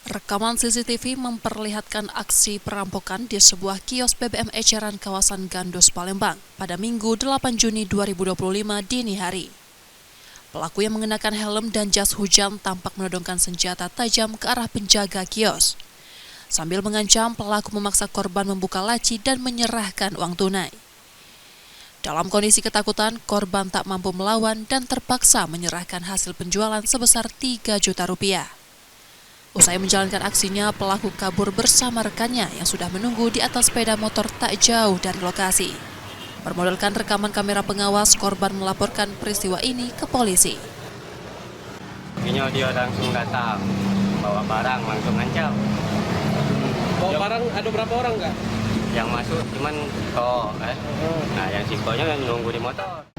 Rekaman CCTV memperlihatkan aksi perampokan di sebuah kios BBM eceran kawasan Gandos, Palembang pada Minggu 8 Juni 2025 dini hari. Pelaku yang mengenakan helm dan jas hujan tampak menodongkan senjata tajam ke arah penjaga kios. Sambil mengancam, pelaku memaksa korban membuka laci dan menyerahkan uang tunai. Dalam kondisi ketakutan, korban tak mampu melawan dan terpaksa menyerahkan hasil penjualan sebesar 3 juta rupiah. Usai menjalankan aksinya, pelaku kabur bersama rekannya yang sudah menunggu di atas sepeda motor tak jauh dari lokasi. Bermodalkan rekaman kamera pengawas, korban melaporkan peristiwa ini ke polisi. Ini dia langsung datang, bawa barang, langsung ngancam. Bawa barang ada berapa orang nggak? Yang masuk cuman Siko, Nah yang Sikonya nunggu di motor.